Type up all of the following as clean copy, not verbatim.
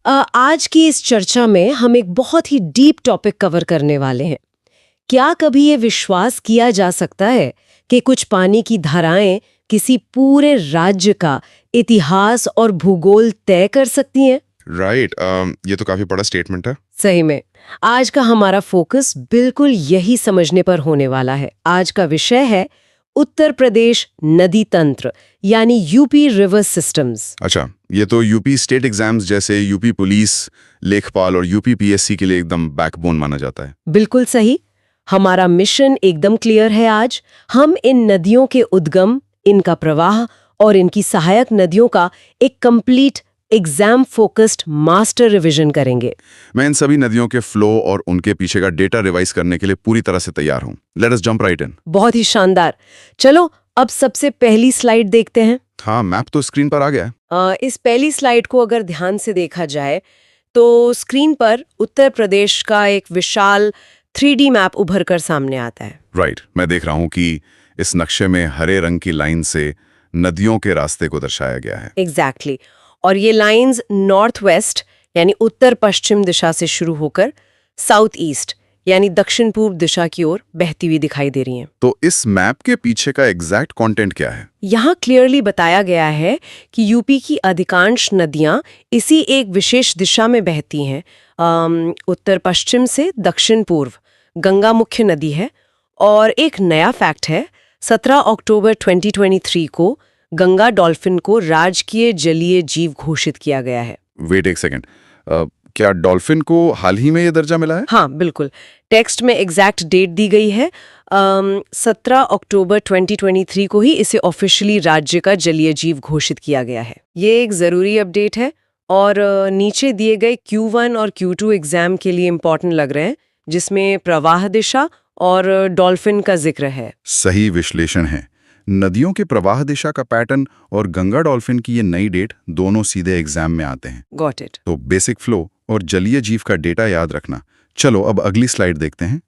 आज की इस चर्चा में हम एक बहुत ही डीप टॉपिक कवर करने वाले हैं। क्या कभी ये विश्वास किया जा सकता है कि कुछ पानी की धाराएं किसी पूरे राज्य का इतिहास और भूगोल तय कर सकती हैं? राइट ये तो काफी बड़ा स्टेटमेंट है। सही में आज का हमारा फोकस बिल्कुल यही समझने पर होने वाला है। आज का विषय है उत्तर प्रदेश नदी तंत्र यानी यूपी रिवर सिस्टम्स। अच्छा, ये तो यूपी स्टेट एग्जाम्स जैसे यूपी पुलिस, लेखपाल और यूपी पीएससी के लिए एकदम बैकबोन माना जाता है। बिल्कुल सही। हमारा मिशन एकदम क्लियर है। आज हम इन नदियों के उद्गम, इनका प्रवाह और इनकी सहायक नदियों का एक complete exam focused master revision करेंगे। मैं इन सभी नदियों के फ्लो और उनके पीछे का डेटा रिवाइज करने के लिए पूरी तरह से तैयार हूँ। लेट अस जंप राइट इन। बहुत ही शानदार। चलो अब सबसे पहली स्लाइड देखते हैं। हाँ, मैप तो स्क्रीन पर आ गया है। इस पहली स्लाइड को अगर ध्यान से देखा जाए तो स्क्रीन पर उत्तर प्रदेश का एक विशाल 3D मैप उभर कर सामने आता है। राइट, मैं देख रहा हूँ कि इस नक्शे में हरे रंग की लाइन से नदियों के रास्ते को दर्शाया गया है। एग्जैक्टली और ये लाइंस नॉर्थ वेस्ट यानी उत्तर पश्चिम दिशा से शुरू होकर साउथ ईस्ट यानी दक्षिण पूर्व दिशा की ओर बहती हुई दिखाई दे रही हैं। तो इस मैप के पीछे का एग्जैक्ट कंटेंट क्या है? यहाँ क्लियरली बताया गया है कि यूपी की अधिकांश नदियाँ इसी एक विशेष दिशा में बहती हैं। उत्तर पश्चिम से दक्षिण पूर्व गंगा मुख्य नदी है। और एक नया फैक्ट है, 17 अक्टूबर 2023 को गंगा डॉल्फिन को राजकीय जलीय जीव घोषित किया गया है। वेट एक सेकेंड, क्या डॉल्फिन को हाल ही में ये दर्जा मिला है? हाँ बिल्कुल, टेक्स्ट में एग्जैक्ट डेट दी गई है। 17 अक्टूबर 2023 को ही इसे ऑफिशियली राज्य का जलीय जीव घोषित किया गया है। ये एक ज़रूरी अपडेट है और नीचे दिए गए Q1 और Q2 एग्जाम के लिए इम्पोर्टेंट लग रहे हैं, जिसमें प्रवाह दिशा और डॉल्फिन का जिक्र है। सही विश्लेषण है। नदियों के प्रवाह दिशा का पैटर्न और गंगा डॉल्फिन की ये नई डेट दोनों सीधे एग्जाम में आते हैं। Got it. तो बेसिक फ्लो और जलीय जीव का डेटा याद रखना। चलो अब अगली स्लाइड देखते हैं।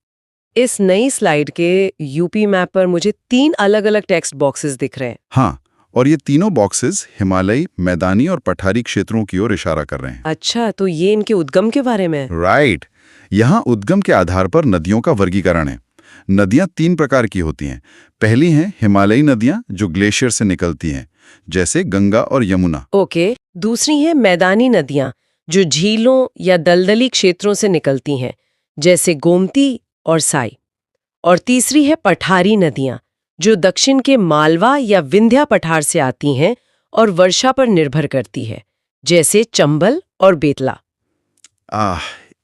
इस नई स्लाइड के यूपी मैप पर मुझे 3 अलग-अलग टेक्स्ट बॉक्सेस दिख रहे हैं। हाँ, और ये तीनों बॉक्सेस हिमालयी, मैदानी और पठारी क्षेत्रों की ओर इशारा कर रहे हैं। अच्छा, तो ये इनके उद्गम के बारे में? राइट, यहाँ उद्गम के आधार पर नदियों का वर्गीकरण है। नदियां 3 प्रकार की होती हैं। पहली हैं हिमालयी नदियां जो ग्लेशियर से निकलती हैं, जैसे गंगा और यमुना। ओके। दूसरी हैं मैदानी नदियां जो झीलों या दलदली क्षेत्रों से निकलती हैं, जैसे गोमती और साई। और तीसरी है पठारी नदियां जो दक्षिण के मालवा या विंध्या पठार से आती हैं और वर्षा पर निर्भर करती है, जैसे चंबल और बेतला।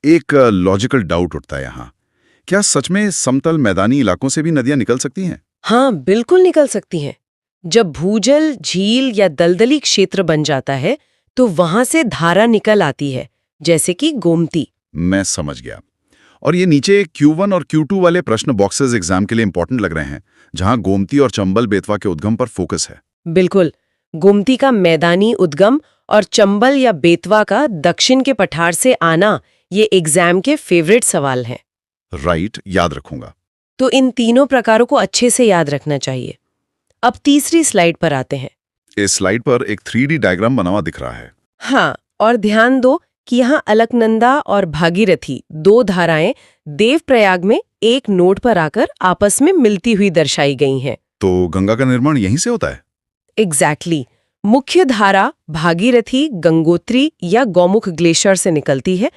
एक लॉजिकल डाउट उठता है यहाँ। क्या सच में समतल मैदानी इलाकों से भी नदियां निकल सकती हैं? हाँ बिल्कुल निकल सकती हैं। जब भूजल, झील या दलदली क्षेत्र बन जाता है तो वहां से धारा निकल आती है, जैसे कि गोमती। मैं समझ गया। और ये नीचे Q1 और Q2 वाले प्रश्न बॉक्सेस एग्जाम के लिए इंपॉर्टेंट लग रहे हैं, जहां गोमती और चंबल बेतवा के उद्गम पर फोकस है। बिल्कुल, गोमती का मैदानी उद्गम और चंबल या बेतवा का दक्षिण के पठार से आना ये एग्जाम के फेवरेट सवाल हैं। राइट, याद रखूंगा। तो इन तीनों प्रकारों को अच्छे से याद रखना चाहिए। अब तीसरी स्लाइड पर आते हैं। इस स्लाइड पर एक 3D डायग्राम बना हुआ दिख रहा है। हाँ, और ध्यान दो कि यहाँ अलकनंदा और भागीरथी 2 धाराएं देवप्रयाग में एक नोड पर आकर आपस में मिलती हुई दर्शाई गई हैं। तो गंगा का निर्माण यहीं से होता है? एग्जैक्टली। मुख्य धारा भागीरथी गंगोत्री या गौमुख ग्लेशियर से निकलती है।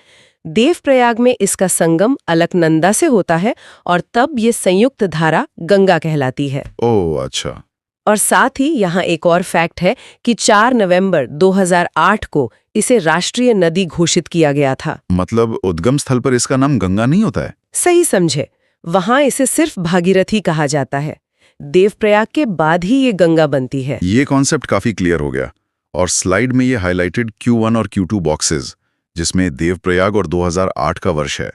देवप्रयाग में इसका संगम अलकनंदा से होता है और तब ये संयुक्त धारा गंगा कहलाती है। ओह अच्छा। और साथ ही यहाँ एक और फैक्ट है कि 4 नवंबर 2008 को इसे राष्ट्रीय नदी घोषित किया गया था। मतलब उद्गम स्थल पर इसका नाम गंगा नहीं होता है? सही समझे, वहाँ इसे सिर्फ भागीरथी कहा जाता है। देवप्रयाग के बाद ही ये गंगा बनती है। ये कॉन्सेप्ट काफी क्लियर हो गया। और स्लाइड में ये हाईलाइटेड Q1 और Q2 बॉक्सेस, जिसमें देवप्रयाग और 2008 का वर्ष है,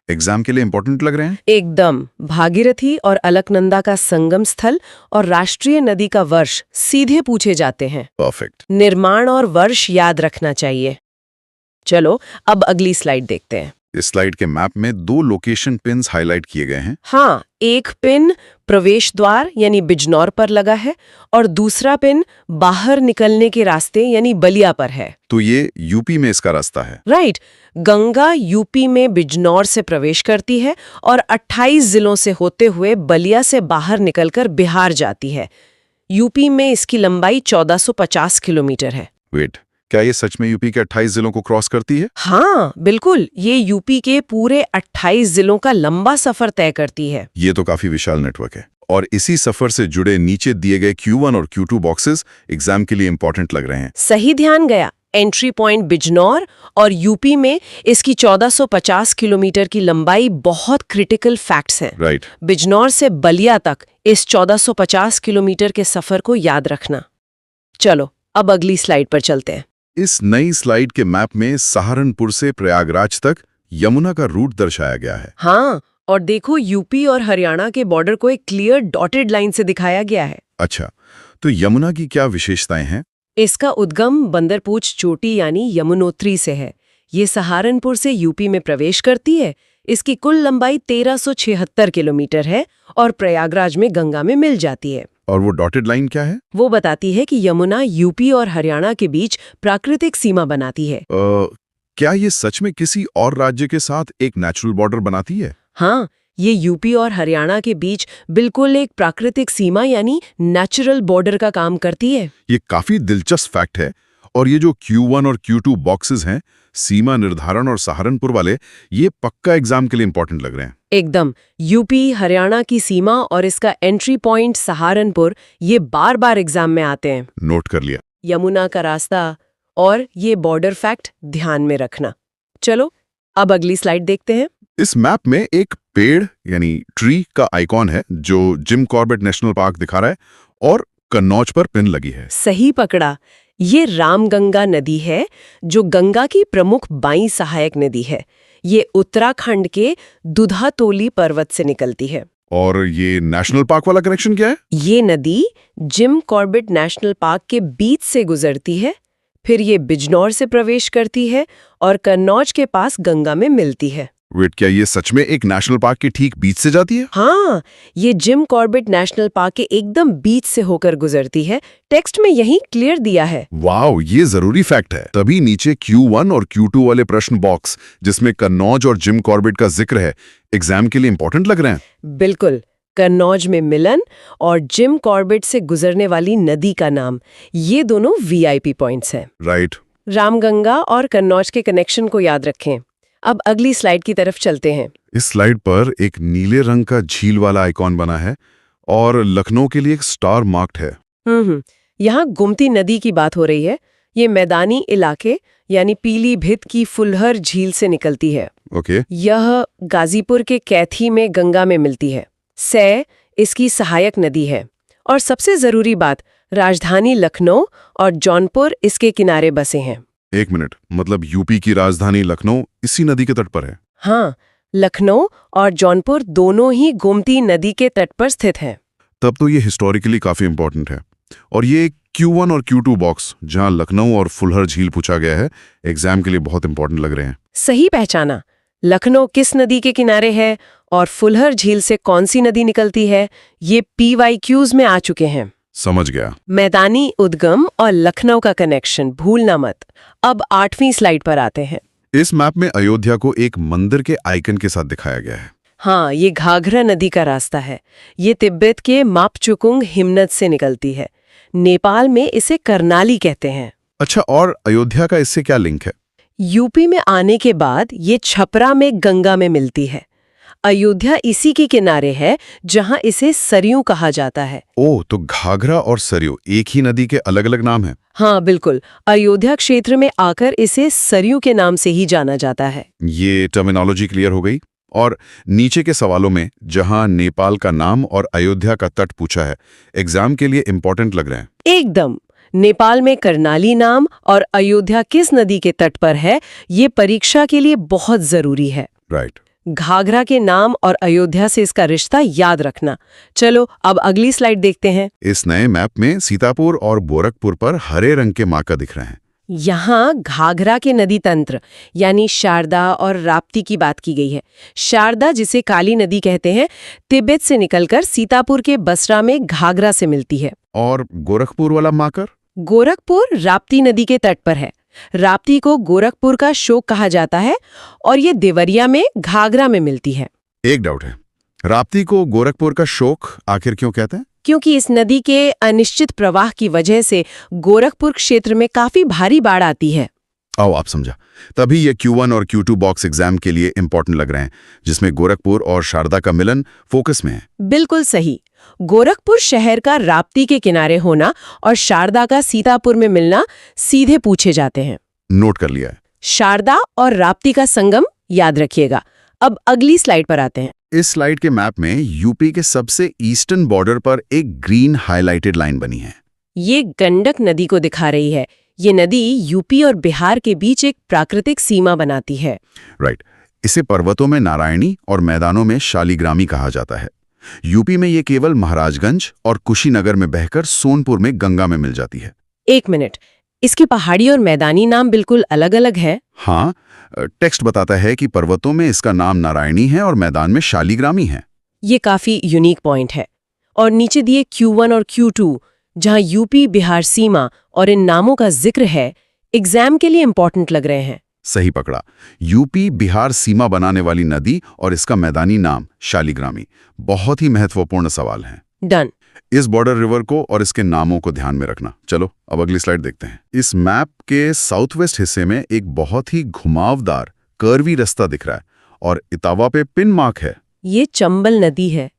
एग्जाम के लिए इंपॉर्टेंट लग रहे हैं? एकदम। भागीरथी और अलकनंदा का संगम स्थल और राष्ट्रीय नदी का वर्ष सीधे पूछे जाते हैं। परफेक्ट। निर्माण और वर्ष याद रखना चाहिए। चलो अब अगली स्लाइड देखते हैं। इस स्लाइड के मैप में 2 लोकेशन पिन्स हाईलाइट किए गए हैं। हाँ, एक पिन प्रवेश द्वार यानी बिजनौर पर लगा है और दूसरा पिन बाहर निकलने के रास्ते यानी बलिया पर है। तो ये यूपी में इसका रास्ता है। राइट। गंगा यूपी में बिजनौर से प्रवेश करती है और 28 जिलों से होते हुए बलिया से बाहर निकलकर बिहार जाती है। यूपी में इसकी लंबाई 1450 किलोमीटर है। वेट, क्या ये सच में यूपी के 28 जिलों को क्रॉस करती है? हाँ, बिल्कुल। ये यूपी के पूरे 28 जिलों का लंबा सफर तय करती है। ये तो काफी विशाल नेटवर्क है। और इसी सफर से जुड़े नीचे दिए गए Q1 और Q2 बॉक्सेस एग्जाम के लिए इंपॉर्टेंट लग रहे हैं। सही ध्यान गया। एंट्री पॉइंट बिजनौर और यूपी में इसकी 1450 किलोमीटर की लंबाई बहुत क्रिटिकल फैक्ट्स हैं। राइट। बिजनौर से बलिया तक इस 1450 किलोमीटर के सफर को याद रखना। चलो अब अगली स्लाइड पर चलते हैं। इस नई स्लाइड के मैप में सहारनपुर से प्रयागराज तक यमुना का रूट दर्शाया गया है। हाँ, और देखो यूपी और हरियाणा के बॉर्डर को एक क्लियर डॉटेड लाइन से दिखाया गया है। अच्छा, तो यमुना की क्या विशेषताएं हैं? इसका उद्गम बंदरपूछ चोटी यानी यमुनोत्री से है। ये सहारनपुर से यूपी में प्रवेश करती है। इसकी कुल लंबाई 1376 किलोमीटर है और प्रयागराज में गंगा में मिल जाती है। और वो डॉटेड लाइन क्या है? वो बताती है कि यमुना यूपी और हरियाणा के बीच प्राकृतिक सीमा बनाती है। क्या ये सच में किसी और राज्य के साथ एक नेचुरल बॉर्डर बनाती है? हाँ, ये यूपी और हरियाणा के बीच बिल्कुल एक प्राकृतिक सीमा यानी नेचुरल बॉर्डर का काम करती है। ये काफी दिलचस्प फैक्ट है। और ये जो Q1 और Q2 बॉक्सेस हैं, सीमा निर्धारण और सहारनपुर वाले, ये पक्का एग्जाम के लिए इंपॉर्टेंट लग रहे हैं। एकदम। यूपी हरियाणा की सीमा और इसका एंट्री पॉइंट सहारनपुर, ये बार बार एग्जाम में आते हैं। नोट कर लिया। यमुना का रास्ता और ये बॉर्डर फैक्ट ध्यान में रखना। चलो अब अगली स्लाइड देखते हैं। इस मैप में एक पेड़ यानी ट्री का आइकॉन है जो जिम कॉर्बेट नेशनल पार्क दिखा रहा है और कन्नौज पर पिन लगी है। सही पकड़ा। ये रामगंगा नदी है जो गंगा की प्रमुख बाईं सहायक नदी है। ये उत्तराखंड के दुधातोली पर्वत से निकलती है। और ये नेशनल पार्क वाला कनेक्शन क्या है? ये नदी जिम कॉर्बेट नेशनल पार्क के बीच से गुजरती है, फिर ये बिजनौर से प्रवेश करती है और कन्नौज के पास गंगा में मिलती है। वेट, क्या ये सच में एक नेशनल पार्क के ठीक बीच से जाती है? हाँ, ये जिम कॉर्बेट नेशनल पार्क के एकदम बीच से होकर गुजरती है। टेक्स्ट में यही क्लियर दिया है। वाओ, ये जरूरी फैक्ट है। तभी नीचे Q1 और Q2 वाले प्रश्न बॉक्स जिसमें कन्नौज और जिम कॉर्बेट का जिक्र है, एग्जाम के लिए इंपॉर्टेंट लग रहे हैं। बिल्कुल। कन्नौज में मिलन और जिम कॉर्बेट से गुजरने वाली नदी का नाम, ये दोनों VIP पॉइंट्स हैं। राइट। रामगंगा और कन्नौज के कनेक्शन को याद रखें। अब अगली स्लाइड की तरफ चलते हैं। इस स्लाइड पर एक नीले रंग का झील वाला आइकॉन बना है और लखनऊ के लिए एक स्टार मार्क्ड है। यहाँ गोमती नदी की बात हो रही है। ये मैदानी इलाके यानी पीलीभीत की फुलहर झील से निकलती है। ओके। यह गाजीपुर के कैथी में गंगा में मिलती है। सै इसकी सहायक नदी है। और सबसे जरूरी बात, राजधानी लखनऊ और जौनपुर इसके किनारे बसे हैं। एक मिनट, मतलब यूपी की राजधानी लखनऊ इसी नदी के तट पर है? हाँ, लखनऊ और जौनपुर दोनों ही गोमती नदी के तट पर स्थित हैं। तब तो ये हिस्टोरिकली काफी इंपॉर्टेंट है। और ये Q1 और Q2 बॉक्स जहां लखनऊ और फुलहर झील पूछा गया है, एग्जाम के लिए बहुत इंपॉर्टेंट लग रहे हैं। सही पहचाना। लखनऊ किस नदी के किनारे है और फुलहर झील से कौन सी नदी निकलती है, ये PYQs में आ चुके हैं। समझ गया। मैदानी उद्गम और लखनऊ का कनेक्शन भूलना मत। अब 8वीं स्लाइड पर आते हैं। इस मैप में अयोध्या को एक मंदिर के आइकन के साथ दिखाया गया है। हाँ, ये घाघरा नदी का रास्ता है। ये तिब्बत के मापचुकुंग हिमनद से निकलती है। नेपाल में इसे करनाली कहते हैं। अच्छा, और अयोध्या का इससे क्या लिंक है? यूपी में आने के बाद ये छपरा में गंगा में मिलती है। अयोध्या इसी के किनारे है जहां इसे सरयू कहा जाता है। ओह, तो घाघरा और सरयू एक ही नदी के अलग अलग नाम हैं। हाँ बिल्कुल। अयोध्या क्षेत्र में आकर इसे सरयू के नाम से ही जाना जाता है। ये टर्मिनोलॉजी क्लियर हो गई। और नीचे के सवालों में जहां नेपाल का नाम और अयोध्या का तट पूछा है, एग्जाम के लिए इंपॉर्टेंट लग रहे हैं। एकदम। नेपाल में करनाली नाम और अयोध्या किस नदी के तट पर है, ये परीक्षा के लिए बहुत जरूरी है। राइट। घाघरा के नाम और अयोध्या से इसका रिश्ता याद रखना। चलो अब अगली स्लाइड देखते हैं। इस नए मैप में सीतापुर और गोरखपुर पर हरे रंग के मार्कर दिख रहे हैं। यहाँ घाघरा के नदी तंत्र यानी शारदा और राप्ती की बात की गई है। शारदा, जिसे काली नदी कहते हैं, तिब्बत से निकलकर सीतापुर के बसरा में घाघरा से मिलती है। और गोरखपुर वाला माकर? गोरखपुर राप्ती नदी के तट पर है। राप्ती को गोरखपुर का शोक कहा जाता है और ये देवरिया में घाघरा में मिलती है। एक डाउट है, राप्ती को गोरखपुर का शोक आखिर क्यों कहते हैं? क्योंकि इस नदी के अनिश्चित प्रवाह की वजह से गोरखपुर क्षेत्र में काफी भारी बाढ़ आती है। आओ, आप समझा। तभी ये Q1 और Q2 बॉक्स एग्जाम के लिए इंपॉर्टेंट लग रहे हैं, जिसमें गोरखपुर और शारदा का मिलन फोकस में है। बिल्कुल सही। गोरखपुर शहर का राप्ती के किनारे होना और शारदा का सीतापुर में मिलना सीधे पूछे जाते हैं। नोट कर लिया है। शारदा और राप्ती का संगम याद रखिएगा। अब अगली स्लाइड पर आते हैं। इस स्लाइड के मैप में यूपी के सबसे ईस्टर्न बॉर्डर पर एक ग्रीन हाइलाइटेड लाइन बनी है। ये गंडक नदी को दिखा रही है। ये नदी यूपी और बिहार के बीच एक प्राकृतिक सीमा बनाती है। राइट। इसे पर्वतों में नारायणी और मैदानों में शालिग्रामी कहा जाता है। यूपी में ये केवल महाराजगंज और कुशीनगर में बहकर सोनपुर में गंगा में मिल जाती है। एक मिनट, इसके पहाड़ी और मैदानी नाम बिल्कुल अलग अलग है। हाँ, टेक्स्ट बताता है कि पर्वतों में इसका नाम नारायणी है और मैदान में शालिग्रामी है। ये काफी यूनिक पॉइंट है। और नीचे दिए Q1 और Q2, जहां यूपी बिहार सीमा और इन नामों का जिक्र है, एग्जाम के लिए इंपॉर्टेंट लग रहे हैं। सही पकड़ा। यूपी बिहार सीमा बनाने वाली नदी और इसका मैदानी नाम शालिग्रामी बहुत ही महत्वपूर्ण सवाल है। डन। इस बॉर्डर रिवर को और इसके नामों को ध्यान में रखना। चलो अब अगली स्लाइड देखते हैं। इस मैप के साउथ वेस्ट हिस्से में एक बहुत ही घुमावदार कर्वी रास्ता दिख रहा है और इतावा पे पिन मार्क है। ये चंबल नदी है।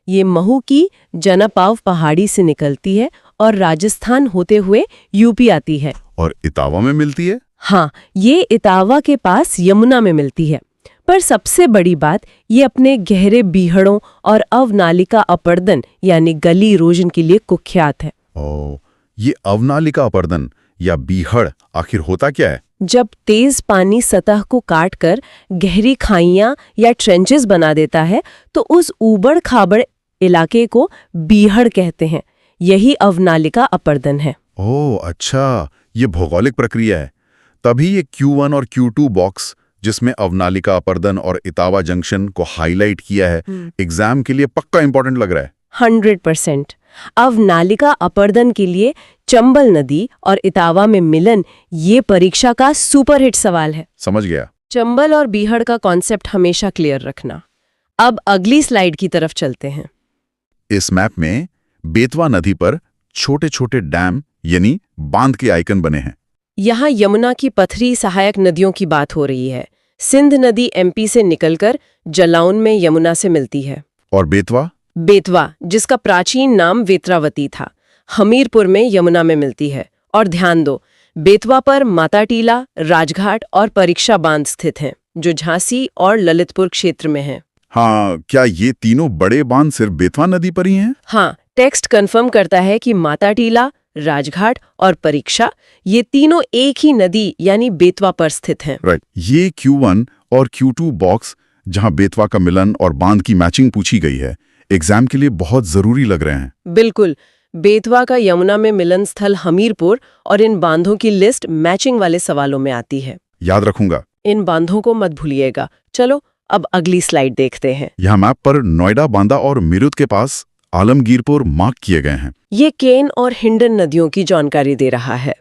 ये महू की जनापाव पहाड़ी से निकलती है और राजस्थान होते हुए यूपी आती है। और इतावा में मिलती है? हाँ, ये इतावा के पास यमुना में मिलती है। पर सबसे बड़ी बात, ये अपने गहरे बीहड़ों और अवनालिका अपर्दन यानी गली इरोजन के लिए कुख्यात है। ओह, ये अवनालिका अपर्दन या बीहड़ आखिर होता क्या है? जब तेज पानी सतह को काटकर गहरी खाइयां या ट्रेंचेस बना देता है तो उस ऊबड़ खाबड़ इलाके को बीहड़ कहते हैं। यही अवनालिका अपर्दन है। ओह अच्छा, ये भौगोलिक प्रक्रिया है। तभी ये Q1 और Q2 बॉक्स, जिसमें अवनालिका अपर्दन और इतावा जंक्शन को हाईलाइट किया है, एग्जाम के लिए पक्का इंपॉर्टेंट लग रहा है। 100%। अवनालिका अपर्दन के लिए चंबल नदी और इतावा में मिलन, ये परीक्षा का सुपरहिट सवाल है। समझ गया। चंबल और बीहड़ का कॉन्सेप्ट हमेशा क्लियर रखना। अब अगली स्लाइड की तरफ चलते हैं। इस मैप में बेतवा नदी पर छोटे छोटे डैम यानी बांध के आइकन बने हैं। यहाँ यमुना की पथरी सहायक नदियों की बात हो रही है। सिंध नदी MP से निकलकर जलाउन में यमुना से मिलती है। और बेतवा? बेतवा, जिसका प्राचीन नाम वेत्रावती था, हमीरपुर में यमुना में मिलती है। और ध्यान दो, बेतवा पर माता टीला, राजघाट और परीक्षा बांध स्थित हैं, जो झांसी और ललितपुर क्षेत्र में हैं। हाँ, क्या ये तीनों बड़े बांध सिर्फ बेतवा नदी पर ही हैं? हाँ, टेक्स्ट कंफर्म करता है कि माता टीला, राजघाट और परीक्षा, ये तीनों एक ही नदी यानी बेतवा पर स्थित हैं। राइट। ये Q1 और Q2 बॉक्स, जहां बेतवा का मिलन और बांध की मैचिंग पूछी गई है, एग्जाम के लिए बहुत जरूरी लग रहे हैं। बिल्कुल। बेतवा का यमुना में मिलन स्थल हमीरपुर और इन बांधों की लिस्ट मैचिंग वाले सवालों में आती है। याद रखूंगा। इन बांधों को मत भूलिएगा। चलो अब अगली स्लाइड देखते हैं। यहाँ मैप पर नोएडा, बांदा और मीरठ के पास आलमगीरपुर मार्क किए गए हैं। ये केन और हिंडन नदियों की जानकारी दे रहा है।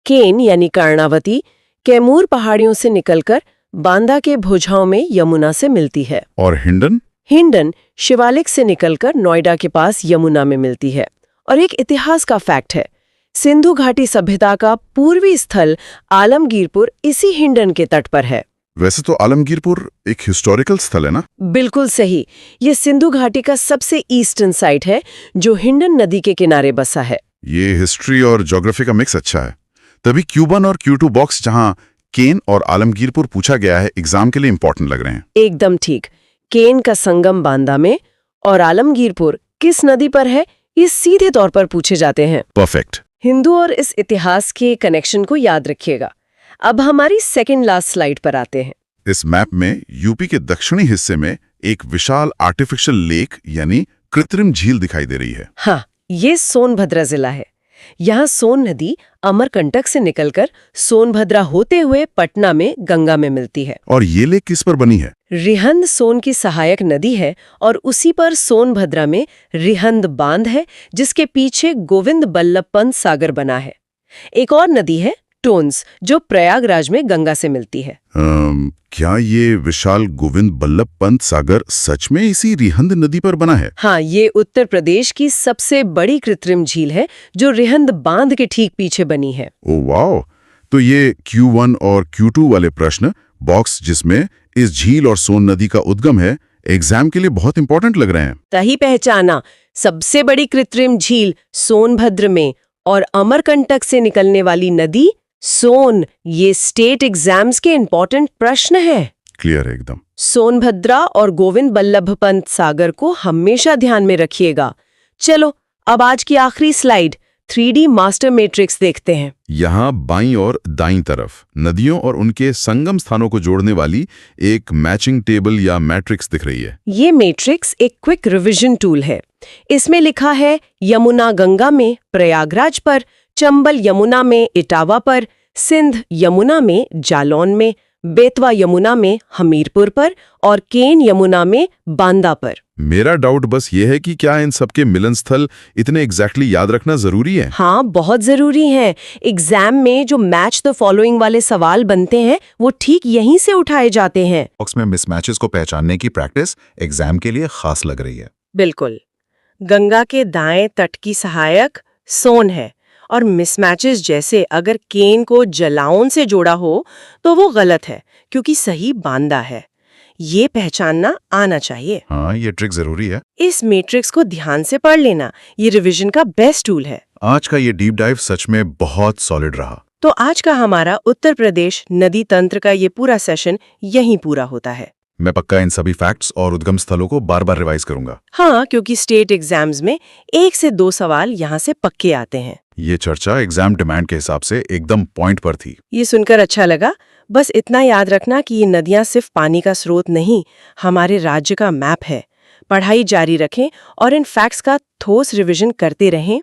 केन यानी कर्णावती कैमूर पहाड़ियों से निकलकर बांदा के भुजाओं में यमुना से मिलती है। और हिंडन? हिंडन शिवालिक से निकलकर नोएडा के पास यमुना में मिलती है। और एक इतिहास का फैक्ट है, सिंधु घाटी सभ्यता का पूर्वी स्थल आलमगीरपुर इसी हिंडन के तट पर है। वैसे तो आलमगीरपुर एक हिस्टोरिकल स्थल है ना? बिल्कुल सही। ये सिंधु घाटी का सबसे ईस्टर्न साइट है जो हिंडन नदी के किनारे बसा है। ये हिस्ट्री और ज्योग्राफी का मिक्स अच्छा है। तभी Q1 और Q2 बॉक्स, जहां केन और आलमगीरपुर पूछा गया है, एग्जाम के लिए इंपॉर्टेंट लग रहे हैं। एकदम ठीक। केन का संगम बांदा में और आलमगीरपुर किस नदी पर है, ये सीधे तौर पर पूछे जाते हैं। परफेक्ट। हिंदू और इस इतिहास के कनेक्शन को याद रखिएगा। अब हमारी सेकेंड लास्ट स्लाइड पर आते हैं। इस मैप में यूपी के दक्षिणी हिस्से में एक विशाल आर्टिफिशियल लेक यानी कृत्रिम झील दिखाई दे रही है। हाँ, ये सोनभद्र जिला है। यहाँ सोन नदी अमरकंटक से निकलकर सोनभद्रा होते हुए पटना में गंगा में मिलती है। और ये लेक किस पर बनी है? रिहंद सोन की सहायक नदी है और उसी पर सोनभद्रा में रिहंद बांध है, जिसके पीछे गोविंद बल्लभ पंत सागर बना है। एक और नदी है टोन्स, जो प्रयागराज में गंगा से मिलती है। क्या ये विशाल गोविंद बल्लभ पंत सागर सच में इसी रिहंद नदी पर बना है? हाँ, ये उत्तर प्रदेश की सबसे बड़ी कृत्रिम झील है, जो रिहंद बांध के ठीक पीछे बनी है। Oh wow! तो ये Q1 और Q2 वाले प्रश्न बॉक्स जिसमें इस झील और सोन नदी का उद्गम है, एग्जाम के लिए बहुत इंपॉर्टेंट लग रहे हैं। सही पहचाना। सबसे बड़ी कृत्रिम झील सोनभद्र में और अमरकंटक से निकलने वाली नदी सोन, ये स्टेट एग्जाम्स के इंपॉर्टेंट प्रश्न है। क्लियर है एकदम। सोनभद्रा और गोविंद बल्लभ पंत सागर को हमेशा ध्यान में रखिएगा। चलो अब आज की आखिरी स्लाइड 3D मास्टर मैट्रिक्स देखते हैं। यहाँ बाईं और दाईं तरफ नदियों और उनके संगम स्थानों को जोड़ने वाली एक मैचिंग टेबल या मैट्रिक्स दिख रही है। ये मैट्रिक्स एक क्विक रिवीजन टूल है। इसमें लिखा है यमुना गंगा में प्रयागराज पर, चंबल यमुना में इटावा पर, सिंध यमुना में जालौन में, बेतवा यमुना में हमीरपुर पर और केन यमुना में बांदा पर। मेरा डाउट बस ये है कि क्या इन सबके मिलन स्थल इतने एग्जैक्टली याद रखना जरूरी है? हाँ, बहुत जरूरी है। एग्जाम में जो मैच द फॉलोइंग वाले सवाल बनते हैं वो ठीक यहीं से उठाए जाते हैं। बॉक्स में मिसमैचेस को पहचानने की प्रैक्टिस एग्जाम के लिए खास लग रही है। बिल्कुल। गंगा के दाएं तट की सहायक सोन है और मिसमैचेस जैसे अगर केन को जलाउन से जोड़ा हो तो वो गलत है, क्योंकि सही बांदा है। ये पहचानना आना चाहिए। हाँ, ये ट्रिक जरूरी है। इस मैट्रिक्स को ध्यान से पढ़ लेना, ये रिवीजन का बेस्ट टूल है। आज का ये डीप डाइव सच में बहुत सॉलिड रहा। तो आज का हमारा उत्तर प्रदेश नदी तंत्र का ये पूरा सेशन यहीं पूरा होता है। मैं पक्का इन सभी फैक्ट्स और उद्गम स्थलों को बार बार रिवाइज करूंगा। हाँ, क्योंकि स्टेट एग्जाम्स में 1 से 2 सवाल यहाँ से पक्के आते हैं। ये चर्चा एग्जाम डिमांड के हिसाब से एकदम पॉइंट पर थी। ये सुनकर अच्छा लगा। बस इतना याद रखना कि ये नदियाँ सिर्फ पानी का स्रोत नहीं, हमारे राज्य का मैप है। पढ़ाई जारी रखें और इन फैक्ट्स का ठोस रिवीजन करते रहें।